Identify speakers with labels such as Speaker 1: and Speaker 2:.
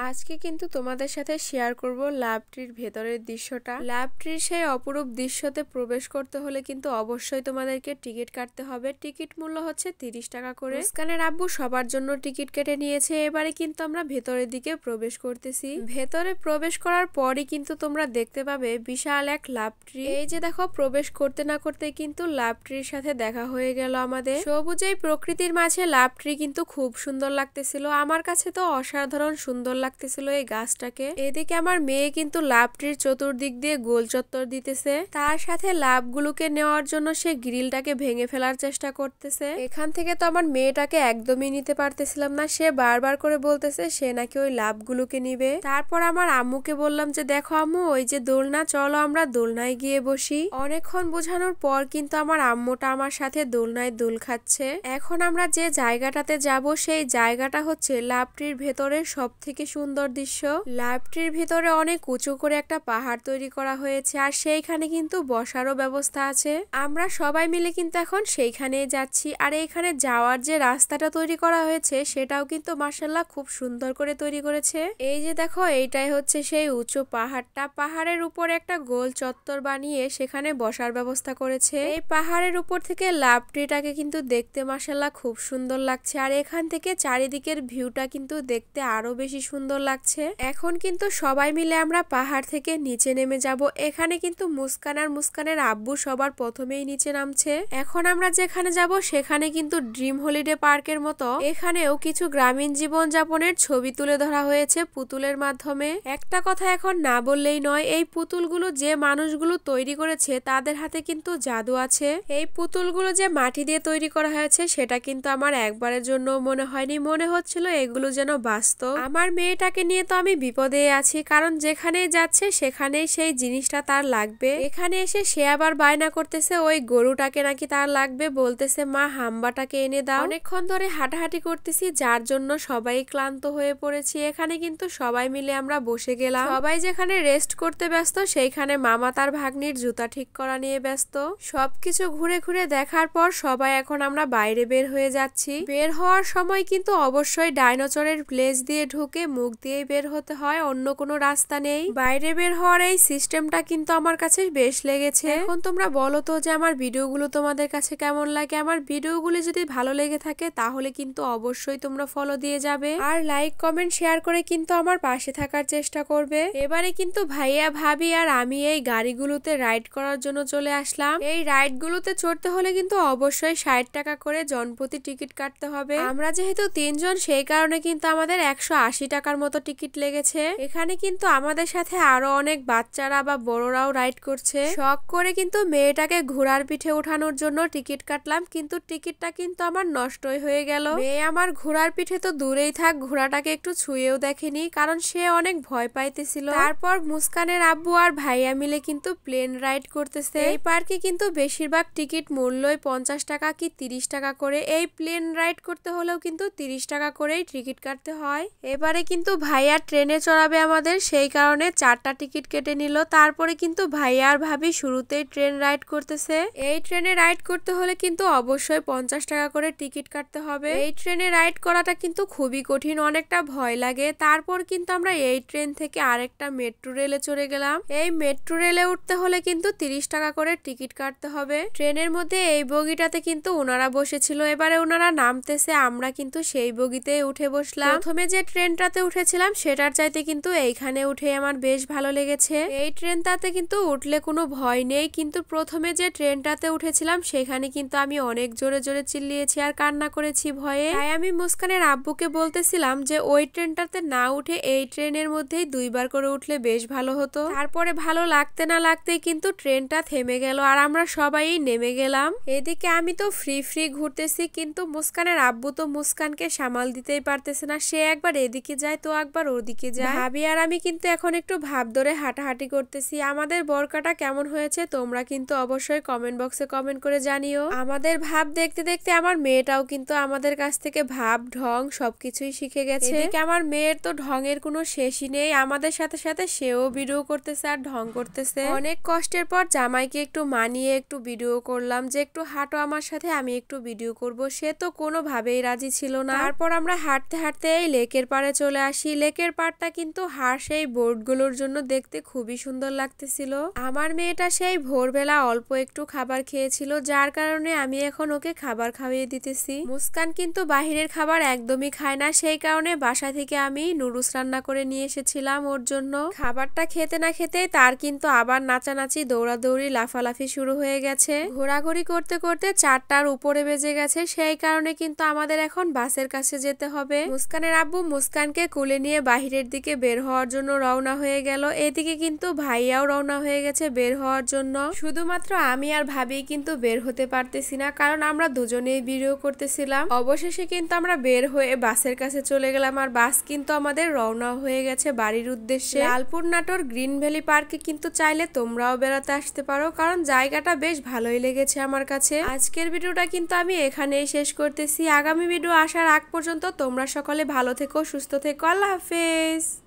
Speaker 1: আজকে কিন্তু তোমাদের সাথে শেয়ার করব লাভ ট্রির ভেতরের দৃশ্যটা। লাভ ট্রির সেই অপরূপ দৃশ্যতে প্রবেশ করতে হলে কিন্তু অবশ্যই তোমাদেরকে টিকিট কাটতে হবে। টিকিট মূল্য হচ্ছে 30 টাকা করে। মুস্কানের আব্বু সবার জন্য টিকিট কেটে নিয়েছে। এবারে কিন্তু আমরা ভেতরের দিকে প্রবেশ করতেছি। ভেতরে প্রবেশ করার পরই কিন্তু তোমরা দেখতে পাবে বিশাল এক লাভ ট্রি। এই যে দেখো, প্রবেশ করতে না করতে কিন্তু লাভ ট্রির সাথে দেখা হয়ে গেল আমাদের। সবুজ এই প্রকৃতির মাঝে লাভ ট্রি কিন্তু খুব সুন্দর লাগতেছিল। আমার কাছে তো অসাধারণ সুন্দর লাগতেছিল এই গাছটাকে। এদিকে আমার মেয়ে কিন্তু লাভ ট্রির চতুর্দিক দিয়ে গোল চত্বর দিতেছে। তার সাথে লাভগুলোকে নেওয়ার জন্য সে গ্রিলটাকে ভেঙে ফেলার চেষ্টা করতেছে। এখান থেকে তো আমার মেয়েটাকে একদমই নিতে পারতেছিলাম না। সে বারবার করে বলতেছে সে নাকি ওই লাভগুলোকে নিবে। তারপর আমার আম্মুকে বললাম যে দেখো আম্মু, ওই যে দোলনা, চলো আমরা দোলনায় গিয়ে বসি। অনেকক্ষণ বোঝানোর পর কিন্তু আমার আম্মুটা আমার সাথে দোলনায় দোল খাচ্ছে। এখন আমরা যে জায়গাটাতে যাব সেই জায়গাটা হচ্ছে লাভ ট্রির ভেতরে সব থেকে সুন্দর দৃশ্য। লাভ ট্রির ভেতরে অনেক উঁচু করে একটা পাহাড় তৈরি করা হয়েছে, আর সেইখানে কিন্তু বসারও ব্যবস্থা আছে। আমরা সবাই মিলে কিন্তু এখন সেইখানেই যাচ্ছি। আর এইখানে যাওয়ার যে রাস্তাটা তৈরি করা হয়েছে সেটাও কিন্তু মাশাআল্লাহ খুব সুন্দর করে তৈরি করেছে। এই যে দেখো, এইটাই হচ্ছে সেই উঁচু পাহাড়টা। পাহাড়ের উপরে একটা গোল চত্বর বানিয়ে সেখানে বসার ব্যবস্থা করেছে। এই পাহাড়ের উপর থেকে লাভ ট্রিটাকে কিন্তু দেখতে মাশাআল্লাহ খুব সুন্দর লাগছে। আর এখান থেকে চারিদিকের ভিউটা কিন্তু দেখতে আরো বেশি সুন্দর লাগছে। এখন কিন্তু সবাই মিলে আমরা পাহাড় থেকে নিচে নেমে যাব। এখানে কিন্তু মুস্কান আর মুস্কানের আব্বু সবার প্রথমেই নিচে নামছে। এখন আমরা যেখানে যাব সেখানে কিন্তু ড্রিম হলিডে পার্কের মতো এখানেও কিছু গ্রামীণ জীবন যাপনের ছবি তুলে ধরা হয়েছে পুতুলের মাধ্যমে। একটা কথা এখন না বললেই নয়, এই পুতুলগুলো যে মানুষগুলো তৈরি করেছে তাদের হাতে কিন্তু জাদু আছে। এই পুতুলগুলো যে মাটি দিয়ে তৈরি করা হয়েছে সেটা কিন্তু আমার একবারের জন্য মনে হয়নি। মনে হচ্ছিল এগুলো যেন বাস্তব। আমার মেয়েটাকে নিয়ে তো আমি বিপদে আছি, কারণ যেখানেই যাচ্ছে সেখানেই সেই জিনিসটা তার লাগবে। এখানে এসে সে আবার বায়না করতেছে ওই গরুটাকে নাকি তার লাগবে, বলতেছে মা হাম্বাটাকে এনে দাও। অনেকক্ষণ ধরে হাঁটাহাঁটি করতেছি, যার জন্য সবাই ক্লান্ত হয়ে পড়েছি। এখানে কিন্তু সবাই মিলে আমরা বসে গেলাম। সবাই যেখানে রেস্ট করতে ব্যস্ত, সেইখানে মামা তার ভাগ্নির জুতা ঠিক করা নিয়ে ব্যস্ত। সবকিছু ঘুরে ঘুরে দেখার পর সবাই এখন আমরা বাইরে বের হয়ে যাচ্ছি। বের হওয়ার সময় কিন্তু অবশ্যই ডাইনোসরের প্লেস দিয়ে ঢুকে মুখ দিয়ে বের হতে হয়, অন্য কোনো রাস্তা নেই। বাইরে বের হওয়ার এই সিস্টেমটা কিন্তু আমার কাছে বেশ লেগেছে। এখন তোমরা বলো তো যে আমার ভিডিওগুলো তোমাদের কাছে কেমন লাগে। আমার ভিডিওগুলো যদি ভালো লেগে থাকে তাহলে কিন্তু অবশ্যই তোমরা ফলো দিয়ে যাবে, আর লাইক কমেন্ট শেয়ার করে কিন্তু আমার পাশে থাকার চেষ্টা করবে। এবারে কিন্তু ভাইয়া ভাবি আর আমি এই গাড়িগুলোতে রাইড করার জন্য চলে আসলাম। এই রাইডগুলোতে চড়তে হলে কিন্তু অবশ্যই 60 টাকা করে জনপ্রতি টিকিট কাটতে হবে। আমরা যেহেতু 3 জন, সেই কারণে কিন্তু আমাদের 180 টাকার মতো টিকিট লেগেছে। এখানে কিন্তু আমাদের সাথে আরো অনেক বাচ্চারা বা বড়রাও রাইড করছে। শখ করে কিন্তু মেয়েটাকে ঘোড়ার পিঠে ওঠানোর জন্য টিকিট কাটলাম, কিন্তু টিকিটটা কিন্তু আমার নষ্টই হয়ে গেল। মেয়ে আমার ঘোড়ার পিঠে তো দূরেই থাক, ঘোড়াটাকে একটু ছুঁয়েও দেখেনি, কারণ সে অনেক ভয় পাইতেছিল। তারপর মুস্কানের আব্বু আর ভাইয়া মিলে কিন্তু প্লেন রাইড করতেছে। এই পার্কে কিন্তু বেশিরভাগ টিকিট মূল্যই 50 টাকা কি 30 টাকা করে। এই প্লেন রাইড করতে হলেও কিন্তু 30 টাকা করেই টিকিট কাটতে হয়। এবারে কিন্তু ভাইয়া ট্রেনে চড়াবে আমাদের, সেই কারণে 4টা টিকিট কেটে নিল। তারপরে কিন্তু ভাইয়া আর ভাবি শুরুতেই ট্রেন রাইড করতেছে। এই ট্রেনে রাইড করতে হলে কিন্তু অবশ্যই 50 টাকা করে টিকিট কাটতে হবে। এই ট্রেনে রাইড করাটা কিন্তু খুবই কঠিন, অনেকটা ভয় লাগে। তারপর কিন্তু আমরা এই ট্রেন থেকে আরেকটা মেট্রো রেলে চড়ে গেলাম। এই মেট্রো রেলে উঠতে হলে কিন্তু 30 টাকা করে টিকিট কাটতে হবে। ট্রেনের মধ্যে এই বগিটাতে কিন্তু ওনারা বসেছিল, এবারে ওনারা নামতেছে, আমরা কিন্তু সেই বগিতে উঠে বসলাম। প্রথমে যে ট্রেনটাতে উঠেছিলাম সেটার চাইতে কিন্তু এইখানে উঠে আমার বেশ ভালো লেগেছে। এই ট্রেনটাতে কিন্তু উঠলে কোনো ভয় নেই, কিন্তু প্রথমে যে ট্রেনটাতে উঠেছিলাম সেখানে কিন্তু আমি অনেক জোরে জোরে চিল্লিয়েছি আর কান্না করেছি ভয়ে। তাই আমি মুস্কানের আব্বুকে বলতেছিলাম যে ওই ট্রেনটাতে না উঠে এই ট্রেনের মধ্যেই 2বার করে উঠলে বেশ ভালো হতো। তারপরে ভালো লাগতে না লাগতেই কিন্তু ট্রেনটা থেমে গেল আর আমরা সবাই নেমে গেলাম। এদিকে আমি তো ফ্রি ঘুরতেছি, কিন্তু মুস্কানের আব্বু তো মুস্কানকে সামাল দিতেই পারতেছে না। সে একবার এদিকে যায় তো একবার ওদিকে যায়। ভাবি আর আমি কিন্তু এখন একটু ভাব ধরে হাঁটাহাঁটি করতেছি। আমাদের বরকাটা কেমন হয়েছে তোমরা কিন্তু অবশ্যই কমেন্ট বক্সে কমেন্ট করে জানিও। আমাদের ভাব দেখতে দেখতে আমার মেয়েটাও কিন্তু আমাদের কাছ থেকে ভাব ঢং সবকিছুই শিখে গেছে। এদিকে আমার মেয়ের তো ঢঙের কোনো শেষই নেই, আমাদের সাথে সাথে সেও ভিডিও করতেছে আর ঢং করতেছে। অনেক কষ্টের পর জামাইকে একটু মানিয়ে একটু ভিডিও করলাম যে একটু হাঁটো আমার সাথে, আমি একটু ভিডিও করব। সে তো কোনোভাবেই রাজি ছিল না। তারপর আমরা হাঁটতে হাঁটতে এই লেকের পাড়ে চলে আসি। লেকের পাড়টা কিন্তু হাঁস এই বোটগুলোর জন্য দেখতে খুবই সুন্দর লাগতেছিল। আমার মেয়েটা সেই ভোরবেলা অল্প একটু খাবার খেয়েছিল, যার কারণে আমি এখন ওকে খাবার খাইয়ে দিতেছি। মুস্কান কিন্তু বাহিরের খাবার একদমই খায় না, সেই কারণে বাসা থেকে আমি নুডলস রান্না করে নিয়ে এসেছিলাম ওর জন্য। খাবারটা খেতে না খেতেই তার কিন্তু আবার নাচানাচি, দৌড়াদৌড়ি, লাফালাফি শুরু হয়ে গেছে। ঘোরাঘুরি করতে করতে 4টার উপরে বেজে গেছে, সেই কারণে কিন্তু আমাদের এখন বাসের কাছে যেতে হবে। মুস্কানের আব্বু মুস্কানকে কোলে নিয়ে বাহিরের দিকে বের হওয়ার জন্য রওনা হয়ে গেল। এদিকে কিন্তু ভাইয়াও রওনা হয়ে গেছে বের হওয়ার জন্য। শুধুমাত্র আমি আর ভাবি কিন্তু বের হতে পারতেছি না, কারণ আমরা দুজনেই ভিডিও করতেছিলাম। অবশেষে কিন্তু আমরা বের হয়ে বাসের কাছে চলে গেলাম, আর বাস কিন্তু আমাদের রওনা হয়ে গেছে বাড়ির উদ্দেশ্যে। লালপুর নাটোর গ্রিন ভ্যালি পার্কে কিন্তু চাইলে তোমরাও বেড়াতে আসতে পারো, কারণ জায়গাটা বেশ ভালোই লেগেছে আমার কাছে। আজকের ভিডিওটা কিন্তু আমি এখানেই শেষ করতেছি। আগামী ভিডিও আসার আগ পর্যন্ত তোমরা সকলে ভালো থেকো, সুস্থ থেকো। আল্লাহ হাফেজ।